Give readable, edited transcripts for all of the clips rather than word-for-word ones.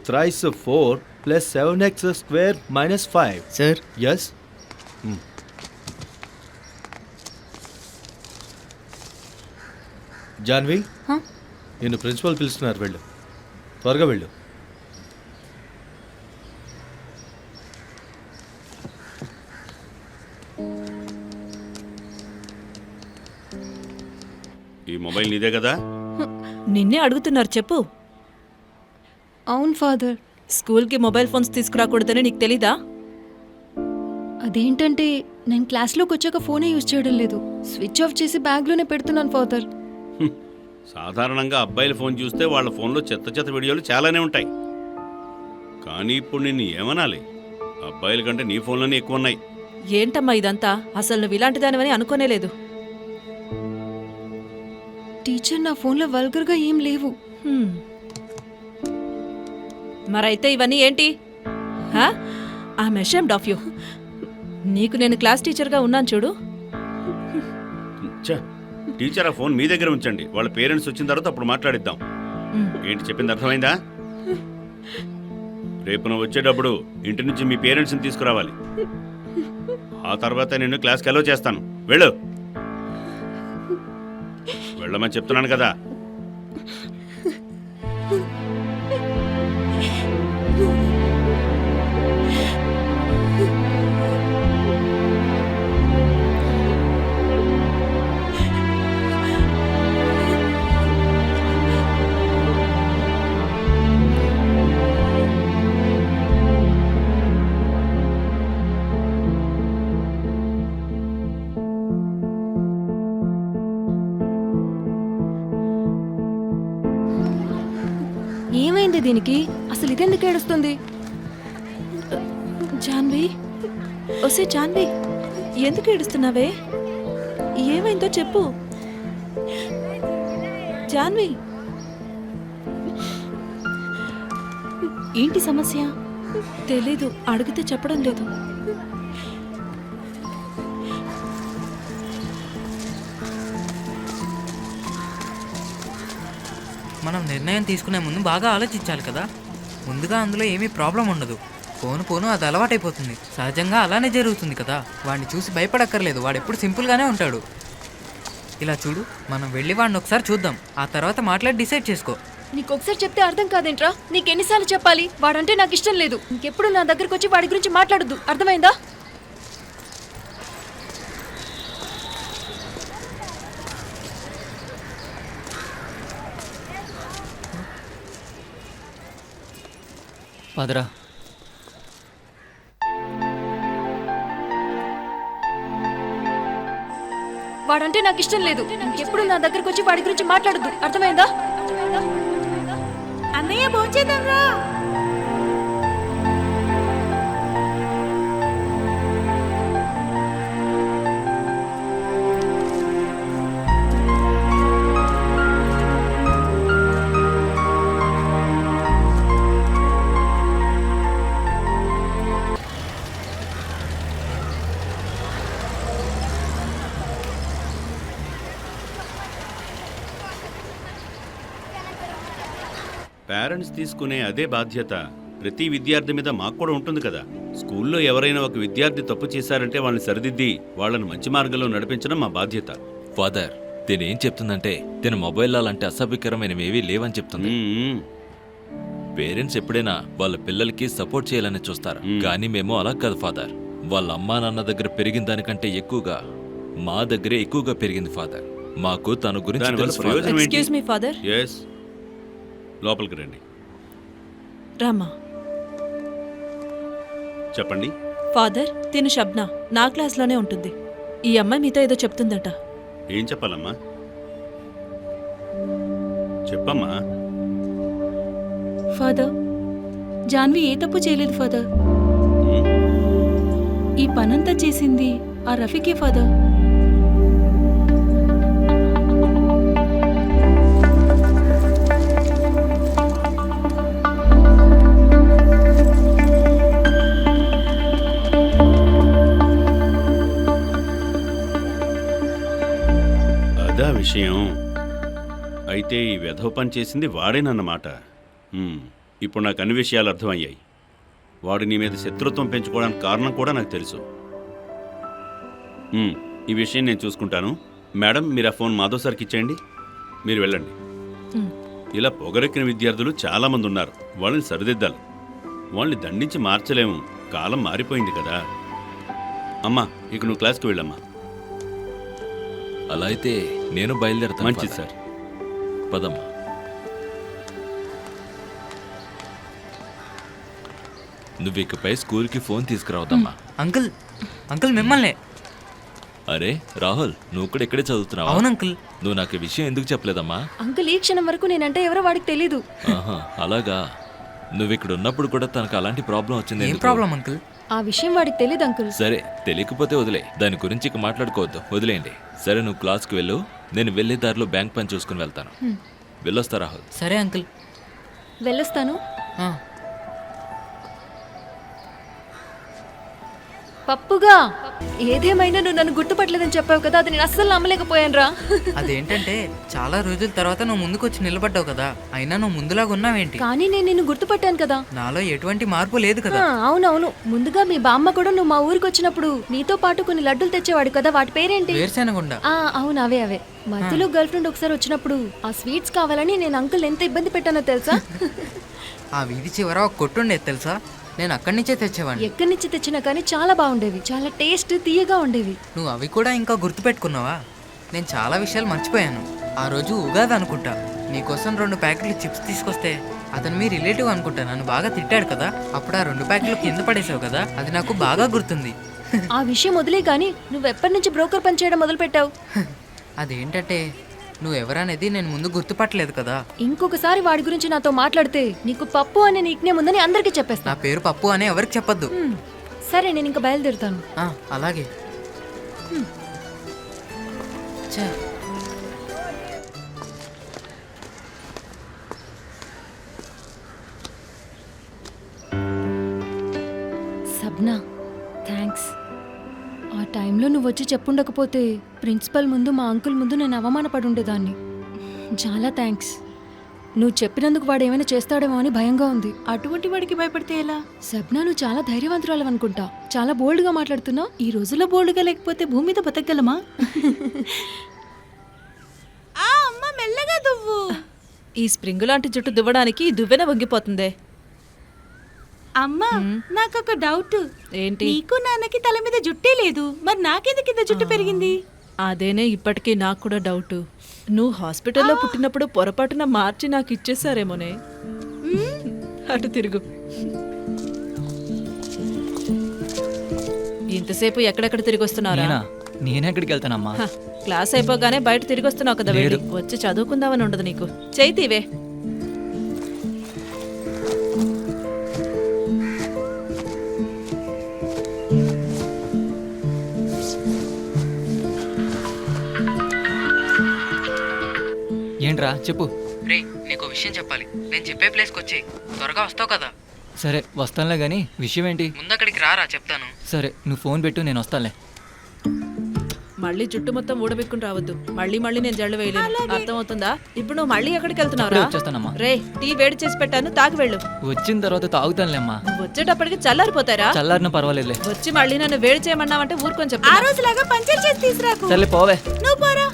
thrice 4 plus 7x square minus 5. Sir Yes? Janhvi నిన్ను principal పిలుస్తున్నారు, వెళ్ళు, త్వరగా వెళ్ళు. ఈ మొబైల్ నీదే కదా? నిన్నే అడుగుతున్నారు, చెప్పు. అవును ఫాదర్. స్కూల్కి మొబైల్ ఫోన్స్ తీసుకురాకూడదని నీకు తెలీదా? అదేంటంటే నేను క్లాస్లోకి వచ్చాక ఫోనే యూజ్ చేయడం లేదు, స్విచ్ ఆఫ్ చేసి బ్యాగ్లోనే పెడుతున్నాను ఫాదర్. సాధారణంగా అబ్బాయిల ఫోన్ చూస్తే వాళ్ళ ఫోన్లో చెత్త చెత్త వీడియోలు చాలానే ఉంటాయి. కానీ ఇప్పుడు నిన్ను ఏమనాలి? అబ్బాయిల కంటే నీ ఫోన్లోనే ఎక్కువ ఉన్నాయి. ఏంటమ్మా ఇదంతా? అసలు నువ్వు ఇలాంటిదానివని అనుకోనేలేదు. టీచర్, నా ఫోన్లో వల్గర్గా ఏం లేవు. మరైతే ఇవన్నీ ఏంటి? I'm ashamed of you. నీకు నేను క్లాస్ టీచర్గా ఉన్నాను చూడు. టీచర్, ఆ ఫోన్ మీ దగ్గర ఉంచండి. వాళ్ళ పేరెంట్స్ వచ్చిన తర్వాత అప్పుడు మాట్లాడిద్దాం. ఏంటి చెప్పింది అర్థమైందా? రేపు నువ్వు వచ్చేటప్పుడు ఇంటి నుంచి మీ పేరెంట్స్ని తీసుకురావాలి. ఆ తర్వాత నేను క్లాస్కి అలో చేస్తాను. వెళ్ళు, వెళ్ళమని చెప్తున్నాను కదా. ఏమైంది దీనికి? అసలు ఇదెందుకు ఏడుస్తుంది? జాన్వి, ఒసే జాన్వి, ఎందుకు ఏడుస్తున్నావే? ఏమైందో చెప్పు జాన్వి. ఏంటి సమస్య? తెలీదు, అడిగితే చెప్పడం లేదు. మనం నిర్ణయం తీసుకునే ముందు బాగా ఆలోచించాలి కదా. ముందుగా అందులో ఏమీ ప్రాబ్లం ఉండదు. పోను అది అలవాటైపోతుంది. సహజంగా అలానే జరుగుతుంది కదా. వాడిని చూసి భయపడక్కర్లేదు, వాడు ఎప్పుడు సింపుల్గానే ఉంటాడు. ఇలా చూడు, మనం వెళ్ళి వాడిని ఒకసారి చూద్దాం, ఆ తర్వాత మాట్లాడి డిసైడ్ చేసుకో. నీకు ఒకసారి చెప్తే అర్థం కాదేంట్రా? నీకెన్నిసార్లు చెప్పాలి? వాడంటే నాకు ఇష్టం లేదు. ఇంకెప్పుడు నా దగ్గరకు వచ్చి వాడి గురించి మాట్లాడొద్దు, అర్థమైందా? పదరా. వాడంటే నాకు ఇష్టం లేదు. ఇంకెప్పుడు నా దగ్గరకు వచ్చి వాడి గురించి మాట్లాడొద్దు, అర్థమైందా? అన్నయ్య భోంచేద్దాంరా. పేరెంట్స్ తీసుకునే అదే బాధ్యత ప్రతి విద్యార్థి మీద మాకు కూడా ఉంటుంది కదా. స్కూల్లో ఎవరైనా ఒక విద్యార్థి తప్పు చేశారంటే వాళ్ళని సరిదిద్ది వాళ్ళని మంచి మార్గంలో నడిపించడం మా బాధ్యత. ఫాదర్, తినేం చెప్తుందంటే తిన మొబైల్ అలాంటి అసభ్యకరమైనవేవీ లేవని చెప్తుంది. పేరెంట్స్ ఎప్పుడైనా వాళ్ళ పిల్లలకి సపోర్ట్ చేయాలని చూస్తారు, కానీ మేము అలా కాదు ఫాదర్. వాళ్ళ అమ్మా నాన్న దగ్గర పెరిగిన దానికంటే ఎక్కువగా మా దగ్గరే ఎక్కువగా పెరిగింది ఫాదర్. మాకు తన గురించి తెలుసు father. Excuse me father. Yes, లోపలికి రండి. రామా. చెప్పండి ఫాదర్, తిను షబ్నా, నా క్లాస్లోనే ఉంటుంది. ఈ అమ్మాయి మీతో ఏదో చెప్తుందట. ఏం చెప్పాలమ్మా? చెప్పమ్మా. ఫాదర్, జాన్వి ఏ తప్పు చేయలేదు ఫాదర్. ఈ పనంతా చేసింది ఆ రఫీకే ఫాదర్. అదా విషయం. అయితే ఈ వెధవ పని చేసింది వాడేనన్నమాట. ఇప్పుడు నాకు అన్ని విషయాలు అర్థమయ్యాయి. వాడు నీ మీద శత్రుత్వం పెంచుకోవడానికి కారణం కూడా నాకు తెలుసు. ఈ విషయం నేను చూసుకుంటాను. మేడం, మీరు ఆ ఫోన్ మాధవ్ సార్కి ఇచ్చేయండి. మీరు వెళ్ళండి. ఇలా పొగరెక్కిన విద్యార్థులు చాలామంది ఉన్నారు. వాళ్ళని సరిదిద్దాలి. వాళ్ళని దండించి మార్చలేము. కాలం మారిపోయింది కదా. అమ్మా, ఇక నువ్వు క్లాస్కి వెళ్ళమ్మా. అలా అయితే నేను బయలుదేరతాను. మంచిది ఫాదర్. సార్. పదమ్మా. నువ్వు ఇకపై స్కూల్కి ఫోన్ తీసుకురావద్దమ్మా. అంకుల్ అంకుల్ మిమ్మల్నే. అరే రాహుల్, నువ్వు కూడా ఇక్కడే చదువుతున్నావా? అవును అంకుల్. నువ్వు నాకు ఈ విషయం ఎందుకు చెప్పలేదమ్మా? అంకుల్ ఈ క్షణం వరకు నేనంటే ఎవరో వాడికి తెలీదు. ఆహా, అలాగా. నువ్వు ఇక్కడ ఉన్నప్పుడు కూడా తనకు అలాంటి ప్రాబ్లం వచ్చింది ఏం ఎందుకు? Problem uncle? ఆ విషయం వాడికి తెలీదు అంకుల్. సరే, తెలియకపోతే వదిలే. దాని గురించి ఇక మాట్లాడుకోవద్దు, వదిలేయండి. సరే, నువ్వు క్లాస్కి వెళ్ళు. నేను వెళ్ళే దారిలో బ్యాంక్ పని చూసుకుని వెళ్తాను. వెళ్ళొస్తా రాహుల్. సరే అంకుల్. వెళ్ళొస్తాను. ఆ, పప్పుగా ఏదేమైనా నువ్వు నన్ను గుర్తుపట్టలేదని చెప్పావు కదా, అది నేను అస్సలు నమ్మలేకపోయాను రా. అదేంటంటే చాలా రోజుల తర్వాత నువ్వు ముందుకు వచ్చి నిలబడ్డావు కదా, అయినా నువ్వు ముందులాగా ఉన్నావేంటి? కానీ నేను నిన్ను గుర్తుపట్టాను కదా. నాలో ఎటువంటి మార్పు లేదు కదా. అవునవును. ముందుగా మీ బామ్మ కూడా నువ్వు మా ఊరికి వచ్చినప్పుడు నీతో పాటు కొన్ని లడ్డూలు తెచ్చేవాడు కదా, వాటి పేరేంటి? వేరుశెనగుండా. అవును, అవే. మధ్యలో గర్ల్ ఫ్రెండ్ ఒకసారి వచ్చినప్పుడు ఆ స్వీట్స్ కావాలని నేను అంకుల్ ఎంత ఇబ్బంది పెట్టానో తెలుసా? ఆ వీధి చివర ఒక కొట్టుండేది తెలుసా, నేను అక్కడి నుంచే తెచ్చేవాడిని. ఎక్కడి నుంచి తెచ్చినా కానీ చాలా బాగుండేవి, చాలా టేస్ట్ తీయగా ఉండేవి. నువ్వు అవి కూడా ఇంకా గుర్తుపెట్టుకున్నావా? నేను చాలా విషయాలు మర్చిపోయాను. ఆ రోజు ఉగాది అనుకుంటా, నీకోసం 2 ప్యాకెట్లు చిప్స్ తీసుకొస్తే అతను మీ రిలేటివ్ అనుకుంటా నన్ను బాగా తిట్టాడు కదా, అప్పుడు ఆ 2 ప్యాకెట్లు కింద పడేసావు కదా, అది నాకు బాగా గుర్తుంది. ఆ విషయం వదిలే కానీ నువ్వు ఎప్పటి నుంచి బ్రోకర్ పని చేయడం మొదలు పెట్టావు? అదేంటంటే నువ్వెవరనేది నేను ముందు గుర్తుపట్టలేదు కదా. ఇంకొకసారి వాడి గురించి నాతో మాట్లాడితే నీకు పప్పు అనే నీక్నేమ్ ఉందని అందరికీ చెప్పేస్తా. నా పేరు పప్పు అని ఎవరికి చెప్పొద్దు. సరే, నేను ఇంకా బయలుదేరుతాను. అలాగే. ఛే. సబ్నా, థ్యాంక్స్. ఆ టైంలో నువ్వు వచ్చి చెప్పుండకపోతే ప్రిన్సిపల్ ముందు మా అంకుల్ ముందు నేను అవమానపడి ఉండేదాన్ని. చాలా థ్యాంక్స్. నువ్వు చెప్పినందుకు వాడు ఏమైనా చేస్తాడేమో అని భయంగా ఉంది. అటువంటి వాడికి భయపడితే ఎలా? సబ్నా, నువ్వు చాలా ధైర్యవంతురాలు అనుకుంటా. చాలా బోల్డ్గా మాట్లాడుతున్నావు. ఈ రోజుల్లో బోల్డ్గా లేకపోతే భూమి మీద బతకగలమా? అమ్మ మెల్లగా దువ్వు. ఈ స్ప్రింగ్ లాంటి జుట్టు దువ్వడానికి ఈ దువ్వెన వంగిపోతుందే. అమ్మా, నాకొక డౌట్. ఏంటి? నీకు నాన్నకి తల మీద జుట్టే లేదు, మరి నాకెందుకు కింద జుట్టు పెరిగింది? అదేనే ఇప్పటికీ నాకు కూడా డౌట్. నువ్వు హాస్పిటల్లో పుట్టినప్పుడు పొరపాటున మార్చి నాకు ఇచ్చేసారేమోనే. అటు తిరుగు. ఇంతసేపు ఎక్కడెక్కడ తిరిగి వస్తున్నారా? నేనెక్కడికి వెళ్తానమ్మా? క్లాస్ అయిపోగానే బయట తిరిగి వస్తున్నావు కదా, వెళ్ళి వచ్చి చదువుకుందామని ఉండదు నీకు. చైతీవే. ఏంట్రా చెప్పు. రే, నీకు విషయం చెప్పాలి. నేను చెప్పే ప్లేస్కి వచ్చి త్వరగా వస్తావు కదా. సరే వస్తానులే, కానీ విషయం ఏంటి? ముందు అక్కడికి రారా, చెప్తాను. సరే, నువ్వు ఫోన్ పెట్టు, నేను వస్తానులే. మళ్ళీ జుట్టు మొత్తం ఊడబెట్టుకుని రావద్దు. మళ్ళీ మళ్ళీ నేను జల్లు వేయలేను, అర్థమవుతుందా? ఇప్పుడు నువ్వు మళ్ళీ ఎక్కడికి వెళ్తున్నావురా? వచ్చేస్తానమ్మా. రే, టీ వేడి చేసి పెట్టాను, తాగి వెళ్ళు. వచ్చిన తర్వాత తాగుతానులేమ్మా. నువ్వు వచ్చేటప్పటికి చల్లారిపోతారా? చల్లారిన పర్వాలేదులే. వచ్చి మళ్ళీ నన్ను వేడి చేయమన్నావంటే ఊరుకొని చెప్పు. ఆ రోజులాగా పంచర్ చేసి తీసుకురాకు. సర్లే పోవే. నువ్వు పోరా.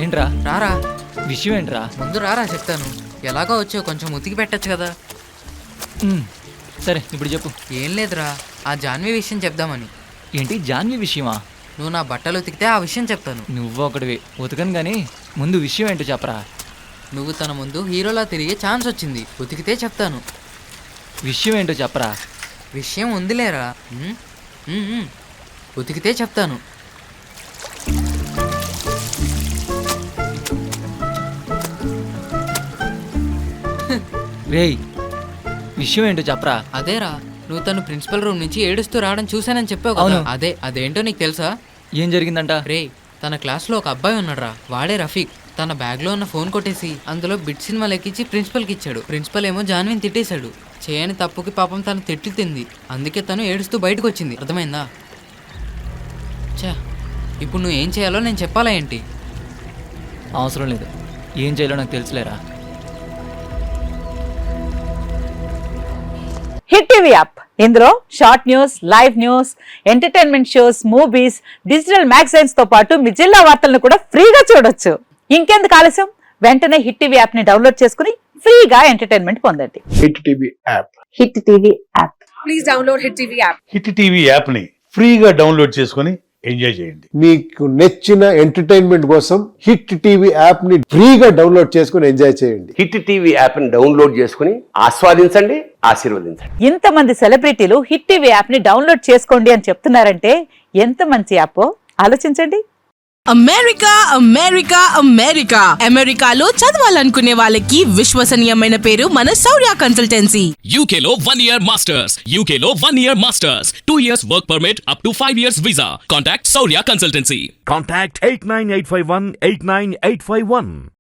ఏంట్రా రారా. విషయం ఏంట్రా? ముందు రారా, చెప్తాను. ఎలాగో వచ్చావు, కొంచెం ఉతికి పెట్టచ్చు కదా. సరే ఇప్పుడు చెప్పు. ఏం లేదురా, ఆ జాన్వి విషయం చెప్దామని. ఏంటి జాన్వి విషయమా? నువ్వు నా బట్టలు ఉతికితే ఆ విషయం చెప్తాను. నువ్వు ఒకటివి ఉతకను, కానీ ముందు విషయం ఏంటో చెప్పరా. నువ్వు తన ముందు హీరోలా తిరిగే ఛాన్స్ వచ్చింది, ఉతికితే చెప్తాను. విషయం ఏంటో చెప్పరా. విషయం ఉందిలేరా, ఉతికితే చెప్తాను. రేయ్, విషయం ఏంటో చెప్పరా. అదేరా, నువ్వు తను ప్రిన్సిపల్ రూమ్ నుంచి ఏడుస్తూ రావడం చూశానని చెప్పావు కదా. అవును. అదేంటో నీకు తెలుసా? ఏం జరిగిందంట? రే, తన క్లాస్లో ఒక అబ్బాయి ఉన్నాడురా, వాడే రఫీక్. తన బ్యాగ్లో ఉన్న ఫోన్ కొట్టేసి అందులో బిట్ సినిమాలు ఎక్కించి ప్రిన్సిపల్కి ఇచ్చాడు. ప్రిన్సిపల్ ఏమో జాన్విని తిట్టేశాడు. చేయని తప్పుకి పాపం తను తిట్లు తింది, అందుకే తను ఏడుస్తూ బయటకు వచ్చింది. అర్థమైందా? చా, ఇప్పుడు నువ్వు ఏం చేయాలో నేను చెప్పాలా ఏంటి? అవసరం లేదు, ఏం చేయాలో నాకు తెలుసులేరా. హిట్ టీవీ యాప్, ఇందులో short news, live news, entertainment shows, movies, digital magazines తో పాటు మీ జిల్లా వార్తలను కూడా ఫ్రీగా చూడొచ్చు. ఇంకెందుకు ఆలస్యం, వెంటనే హిట్ టీవీ యాప్ ని డౌన్లోడ్ చేసుకుని ఫ్రీగా ఎంటర్టైన్మెంట్ పొందండి. Hit TV app. Hit TV app. Please download hit TV app. Hit TV app ని ఫ్రీగా డౌన్లోడ్ చేసుకుని ఎంజాయ్ చేయండి. మీకు నచ్చిన ఎంటర్టైన్మెంట్ కోసం హిట్ టీవీ యాప్ ని ఫ్రీగా డౌన్లోడ్ చేసుకుని ఎంజాయ్ చేయండి. హిట్ టీవీ యాప్ ని డౌన్లోడ్ చేసుకుని ఆస్వాదించండి, ఆశీర్వదించండి. ఇంతమంది సెలబ్రిటీలు హిట్ టీవీ యాప్ ని డౌన్లోడ్ చేసుకోండి అని చెప్తున్నారంటే ఎంత మంచి యాప్ ఆలోచించండి. అమెరికా అమెరికా అమెరికా అమెరికాలో చదవాలనుకునే వాళ్ళకి విశ్వసనీయమైన పేరు మన శౌర్య కన్సల్టెన్సీ. UK లో 1 year masters, UK లో 1 year masters, 2 years work permit up to 5 years visa. Contact Saurya Consultancy. Contact 89851 89851.